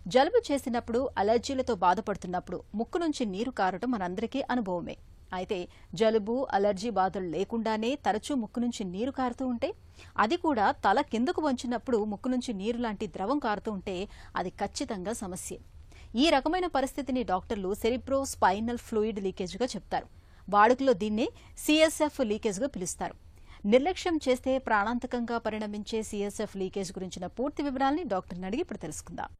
జలుబు చేసినప్పుడు, అలర్జీలతో బాధపడుతున్నప్పుడు ముక్కు నుంచి నీరు కారటం మనందరికీ అనుభవమే. అయితే జలుబు, అలర్జీ బాధలు లేకుండానే తరచూ ముక్కు నుంచి నీరు కారుతూ ఉంటే, అది కూడా తల కిందకు వంచినప్పుడు ముక్కు నుంచి నీరు లాంటి ద్రవం కారుతూ ఉంటే అది ఖచ్చితంగా సమస్యే. ఈ రకమైన పరిస్థితిని డాక్టర్లు సెరిబ్రో స్పైనల్ ఫ్లూయిడ్ లీకేజ్గా చెప్తారు. వాడుకలో దీన్నే సిఎస్ఎఫ్ లీకేజ్గా పిలుస్తారు. నిర్లక్ష్యం చేస్తే ప్రాణాంతకంగా పరిణమించే సిఎస్ఎఫ్ లీకేజ్ గురించిన పూర్తి వివరాల్ని డాక్టర్ని అడిగి ఇప్పుడు తెలుసుకుందాం.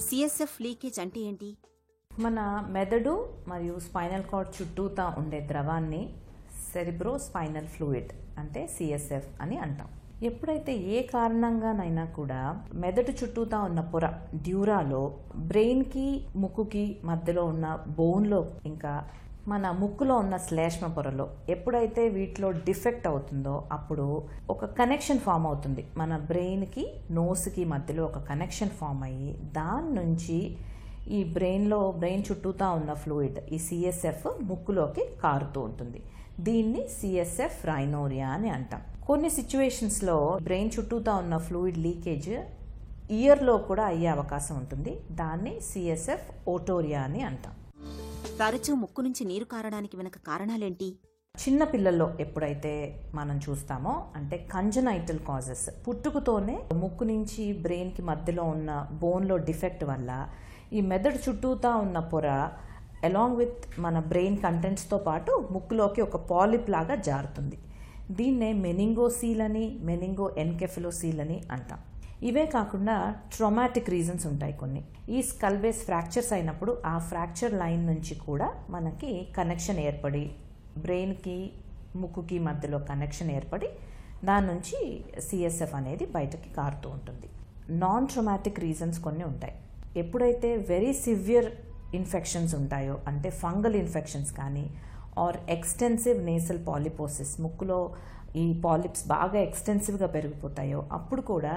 సిఎస్ఎఫ్ లీకేజ్ అంటే ఏంటి? మన మెదడు మరియు స్పైనల్ కార్డ్ చుట్టూతా ఉండే ద్రవాన్ని సెరిబ్రో స్పైనల్ ఫ్లూయిడ్ అంటే సిఎస్ఎఫ్ అని అంటాం. ఎప్పుడైతే ఏ కారణంగానైనా కూడా మెదడు చుట్టూతా ఉన్న పొర డ్యూరాలో బ్రెయిన్కి ముక్కుకి మధ్యలో ఉన్న బోన్లో ఇంకా మన ముక్కులో ఉన్న శ్లేష్మ పొరలో ఎప్పుడైతే వీటిలో డిఫెక్ట్ అవుతుందో అప్పుడు ఒక కనెక్షన్ ఫామ్ అవుతుంది. మన బ్రెయిన్కి నోస్కి మధ్యలో ఒక కనెక్షన్ ఫామ్ అయ్యి దాని నుంచి ఈ బ్రెయిన్ చుట్టూతా ఉన్న ఫ్లూయిడ్ ఈ సిఎస్ఎఫ్ ముక్కులోకి కారుతూ ఉంటుంది. దీన్ని సిఎస్ఎఫ్ రైనోరియా అని అంటాం. కొన్ని సిచ్యువేషన్స్లో బ్రెయిన్ చుట్టూతా ఉన్న ఫ్లూయిడ్ లీకేజ్ ఇయర్లో కూడా అయ్యే అవకాశం ఉంటుంది. దాన్ని సిఎస్ఎఫ్ ఓటోరియా అని అంటాం. తరచూ ముక్కు నుంచి నీరు కారడానికి వెనక కారణాలేంటి? చిన్న పిల్లల్లో ఎప్పుడైతే మనం చూస్తామో అంటే కంజనైటల్ కాజెస్, పుట్టుకతోనే ముక్కు నుంచి బ్రెయిన్కి మధ్యలో ఉన్న బోన్లో డిఫెక్ట్ వల్ల ఈ మెదడు చుట్టూతా ఉన్న పొర అలాంగ్ విత్ మన బ్రెయిన్ కంటెంట్స్తో పాటు ముక్కులోకి ఒక పాలిప్ లాగా జారుతుంది. దీన్నే మెనింగోసీల్ అని, మెనింగో ఎన్కెఫిలోసీల్ అని అంటాం. ఇవే కాకుండా ట్రామాటిక్ రీజన్స్ ఉంటాయి కొన్ని. ఈ స్కల్ బేస్ ఫ్రాక్చర్స్ అయినప్పుడు ఆ ఫ్రాక్చర్ లైన్ నుంచి కూడా మనకి కనెక్షన్ ఏర్పడి బ్రెయిన్కి ముక్కుకి మధ్యలో కనెక్షన్ ఏర్పడి దాని నుంచి సిఎస్ఎఫ్ అనేది బయటకి కారుతూ ఉంటుంది. నాన్ ట్రామాటిక్ రీజన్స్ కొన్ని ఉంటాయి. ఎప్పుడైతే వెరీ సివియర్ ఇన్ఫెక్షన్స్ ఉంటాయో అంటే ఫంగల్ ఇన్ఫెక్షన్స్ కానీ ఆర్ ఎక్స్టెన్సివ్ నేసల్ పాలిపోసిస్, ముక్కులో ఈ పాలిప్స్ బాగా ఎక్స్టెన్సివ్గా పెరిగిపోతాయో అప్పుడు కూడా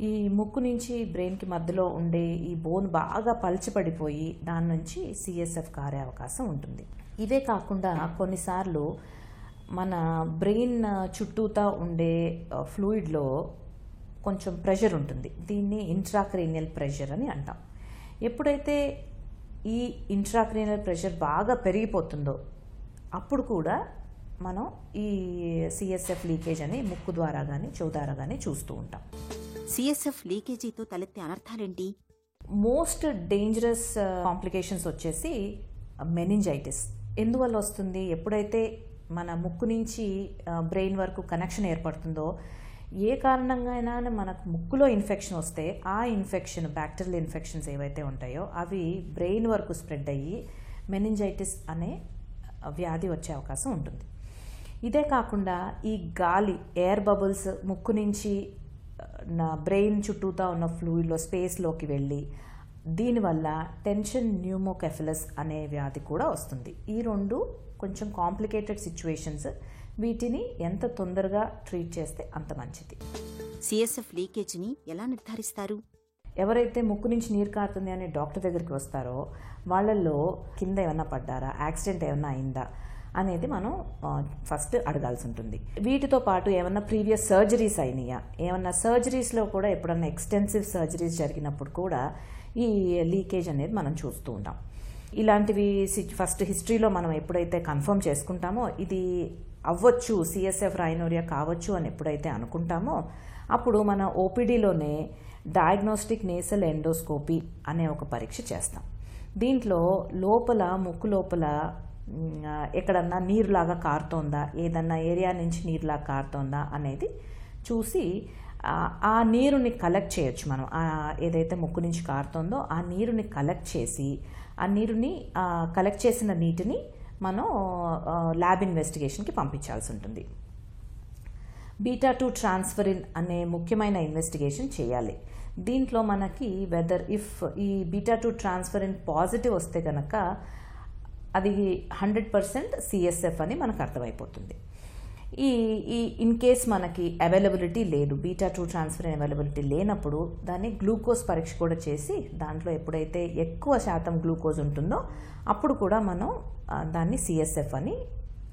ఈ ముక్కు నుంచి బ్రెయిన్కి మధ్యలో ఉండే ఈ బోన్ బాగా పల్చబడిపోయి దాని నుంచి సిఎస్ఎఫ్ కారే అవకాశం ఉంటుంది. ఇవే కాకుండా కొన్నిసార్లు మన బ్రెయిన్ చుట్టూతా ఉండే ఫ్లూయిడ్లో కొంచెం ప్రెషర్ ఉంటుంది. దీన్ని ఇంట్రాక్రేనియల్ ప్రెషర్ అని అంటాం. ఎప్పుడైతే ఈ ఇంట్రాక్రేనియల్ ప్రెషర్ బాగా పెరిగిపోతుందో అప్పుడు కూడా మనం ఈ సిఎస్ఎఫ్ లీకేజ్ అని ముక్కు ద్వారా కానీ చెవు ద్వారా కానీ చూస్తూ ఉంటాం. సిఎస్ఎఫ్ లీకేజీతో తలెత్తే అనర్థాలేంటి? మోస్ట్ డేంజరస్ కాంప్లికేషన్స్ వచ్చేసి మెనింజైటిస్. ఎందువల్ల వస్తుంది? ఎప్పుడైతే మన ముక్కు నుంచి బ్రెయిన్ వరకు కనెక్షన్ ఏర్పడుతుందో ఏ కారణంగా అయినా మనకు ముక్కులో ఇన్ఫెక్షన్ వస్తే ఆ ఇన్ఫెక్షన్ బ్యాక్టీరియల్ ఇన్ఫెక్షన్స్ ఏవైతే ఉంటాయో అవి బ్రెయిన్ వరకు స్ప్రెడ్ అయ్యి మెనింజైటిస్ అనే వ్యాధి వచ్చే అవకాశం ఉంటుంది. ఇదే కాకుండా ఈ గాలి ఎయిర్ బబుల్స్ ముక్కు నుంచి నా బ్రెయిన్ చుట్టూతా ఉన్న ఫ్లూయిడ్లో స్పేస్లోకి వెళ్ళి దీనివల్ల టెన్షన్ న్యూమోకెఫిలస్ అనే వ్యాధి కూడా వస్తుంది. ఈ రెండు కొంచెం కాంప్లికేటెడ్ సిచ్యువేషన్స్. వీటిని ఎంత తొందరగా ట్రీట్ చేస్తే అంత మంచిది. సిఎస్ఎఫ్ లీకేజ్ని ఎలా నిర్ధారిస్తారు? ఎవరైతే ముక్కు నుంచి నీరు కారుతుంది అనే డాక్టర్ దగ్గరికి వస్తారో వాళ్ళల్లో కింద ఏమన్నా పడ్డారా, యాక్సిడెంట్ ఏమన్నా అయిందా అనేది మనం ఫస్ట్ అడగాల్సి ఉంటుంది. వీటితో పాటు ఏమన్నా ప్రీవియస్ సర్జరీస్ అయినాయా, ఏమన్నా సర్జరీస్లో కూడా ఎప్పుడన్నా ఎక్స్టెన్సివ్ సర్జరీస్ జరిగినప్పుడు కూడా ఈ లీకేజ్ అనేది మనం చూస్తూ ఉంటాం. ఇలాంటివి ఫస్ట్ హిస్టరీలో మనం ఎప్పుడైతే కన్ఫర్మ్ చేసుకుంటామో ఇది అవ్వచ్చు, సిఎస్ఎఫ్ రైనోరియా కావచ్చు అని ఎప్పుడైతే అనుకుంటామో అప్పుడు మన ఓపీడీలోనే డయాగ్నోస్టిక్ నేసల్ ఎండోస్కోపీ అనే ఒక పరీక్ష చేస్తాం. దీంట్లో లోపల ముక్కు లోపల ఎక్కడన్నా నీరులాగా కారుతోందా, ఏదన్నా ఏరియా నుంచి నీరులాగా కారుతోందా అనేది చూసి ఆ నీరుని కలెక్ట్ చేయొచ్చు. మనం ఏదైతే ముక్కు నుంచి కారుతోందో ఆ నీరుని కలెక్ట్ చేసి ఆ నీరుని కలెక్ట్ చేసిన నీటిని మనం ల్యాబ్ ఇన్వెస్టిగేషన్కి పంపించాల్సి ఉంటుంది. బీటా-2 ట్రాన్స్ఫరిన్ అనే ముఖ్యమైన ఇన్వెస్టిగేషన్ చేయాలి. దీంట్లో మనకి వెదర్ ఇఫ్ ఈ బీటా-2 ట్రాన్స్ఫరిన్ పాజిటివ్ వస్తే కనుక అది 100% సిఎస్ఎఫ్ అని మనకు అర్థమైపోతుంది. ఈ ఈ ఇన్ కేస్ మనకి అవైలబిలిటీ లేదు, బీటా-2 ట్రాన్స్ఫెరిన్ అవైలబిలిటీ లేనప్పుడు దాన్ని గ్లూకోజ్ పరీక్ష కూడా చేసి దాంట్లో ఎప్పుడైతే ఎక్కువ శాతం గ్లూకోజ్ ఉంటుందో అప్పుడు కూడా మనం దాన్ని సిఎస్ఎఫ్ అని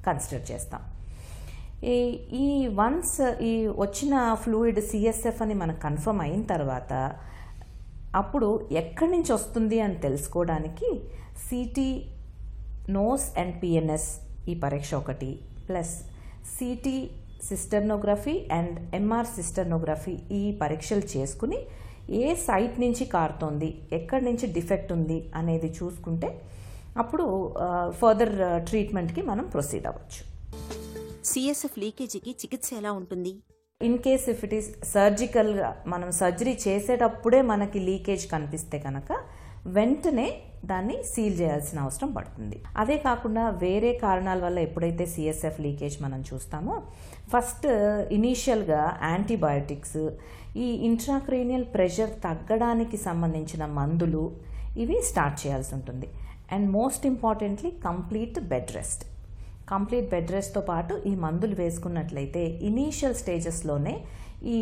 కన్సిడర్ చేస్తాం. ఈ వన్స్ ఈ వచ్చిన ఫ్లూయిడ్ సిఎస్ఎఫ్ అని మనకు కన్ఫర్మ్ అయిన తర్వాత అప్పుడు ఎక్కడి నుంచి వస్తుంది అని తెలుసుకోవడానికి సిటీ నోస్ అండ్ పిఎన్ఎస్ ఈ పరీక్ష ఒకటి, ప్లస్ సిటీ సిస్టర్నోగ్రఫీ అండ్ ఎంఆర్ సిస్టర్నోగ్రఫీ ఈ పరీక్షలు చేసుకుని ఏ సైట్ నుంచి కారుతోంది, ఎక్కడి నుంచి డిఫెక్ట్ ఉంది అనేది చూసుకుంటే అప్పుడు ఫర్దర్ ట్రీట్మెంట్కి మనం ప్రొసీడ్ అవ్వచ్చు. సిఎస్ఎఫ్ లీకేజీకి చికిత్స ఎలా ఉంటుంది? In case if it is సర్జికల్గా మనం సర్జరీ చేసేటప్పుడే మనకి లీకేజ్ కనిపిస్తే కనుక వెంటనే దాన్ని సీల్ చేయాల్సిన అవసరం పడుతుంది. అదే కాకుండా వేరే కారణాల వల్ల ఎప్పుడైతే సిఎస్ఎఫ్ లీకేజ్ మనం చూస్తామో ఫస్ట్ ఇనీషియల్గా యాంటీబయాటిక్స్, ఈ ఇంట్రాక్రేనియల్ ప్రెషర్ తగ్గడానికి సంబంధించిన మందులు ఇవి స్టార్ట్ చేయాల్సి ఉంటుంది. And most importantly complete bed రెస్ట్తో పాటు ఈ మందులు వేసుకున్నట్లయితే ఇనీషియల్ స్టేజెస్లోనే ఈ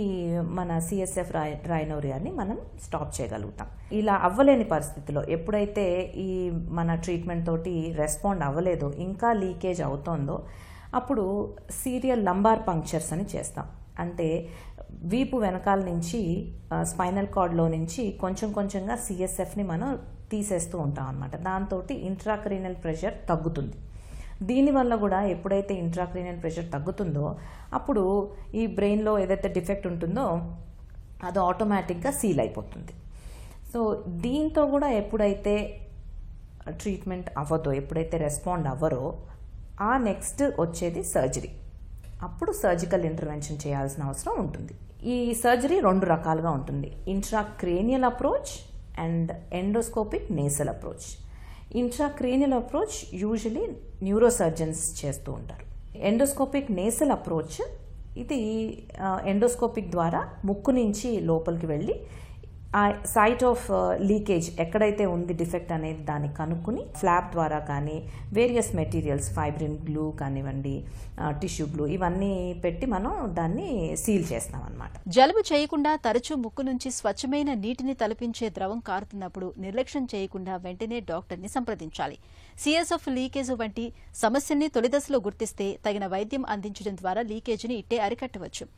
మన సిఎస్ఎఫ్ రైనోరియాని మనం స్టాప్ చేయగలుగుతాం. ఇలా అవ్వలేని పరిస్థితిలో ఎప్పుడైతే ఈ మన ట్రీట్మెంట్ తోటి రెస్పాండ్ అవ్వలేదో, ఇంకా లీకేజ్ అవుతోందో అప్పుడు సీరియల్ లంబార్ పంక్చర్స్ అని చేస్తాం. అంటే వీపు వెనకాల నుంచి స్పైనల్ కార్డ్లో నుంచి కొంచెం కొంచెంగా సిఎస్ఎఫ్ని మనం తీసేస్తూ ఉంటాం అన్నమాట. దాంతో ఇంట్రాక్రీనల్ ప్రెషర్ తగ్గుతుంది. దీనివల్ల కూడా ఎప్పుడైతే ఇంట్రాక్రీనియల్ ప్రెషర్ తగ్గుతుందో అప్పుడు ఈ బ్రెయిన్లో ఏదైతే డిఫెక్ట్ ఉంటుందో అది ఆటోమేటిక్గా సీల్ అయిపోతుంది. సో దీంతో కూడా ఎప్పుడైతే ట్రీట్మెంట్ అవ్వదో, ఎప్పుడైతే రెస్పాండ్ అవ్వరో ఆ నెక్స్ట్ వచ్చేది సర్జరీ. అప్పుడు సర్జికల్ ఇంటర్వెన్షన్ చేయాల్సిన అవసరం ఉంటుంది. ఈ సర్జరీ 2 రకాలుగా ఉంటుంది, intracranial approach and endoscopic nasal approach. Intracranial approach usually neurosurgeons చేస్తూ ఉంటారు. ఎండోస్కోపిక్ నేసల్ అప్రోచ్ ఇది ఎండోస్కోపిక్ ద్వారా ముక్కు నుంచి లోపలికి వెళ్ళి ఆ సైట్ ఆఫ్ లీకేజ్ ఎక్కడైతే ఉంది డిఫెక్ట్ అనేది దాన్ని కనుక్కుని ఫ్లాప్ ద్వారా కానీ వేరియస్ మెటీరియల్స్, ఫైబ్రిన్ గ్లూ కానివ్వండి, టిష్యూ గ్లూ ఇవన్నీ పెట్టి మనం దాన్ని సీల్ చేస్తాం అన్నమాట. జలుబు చేయకుండా తరచూ ముక్కు నుంచి స్వచ్ఛమైన నీటిని తలపించే ద్రవం కారుతున్నప్పుడు నిర్లక్ష్యం చేయకుండా వెంటనే డాక్టర్ని సంప్రదించాలి. సిఎస్ఎఫ్ లీకేజ్ వంటి సమస్యల్ని తొలిదశలో గుర్తిస్తే తగిన వైద్యం అందించడం ద్వారా లీకేజీని ఇట్టే అరికట్టవచ్చు.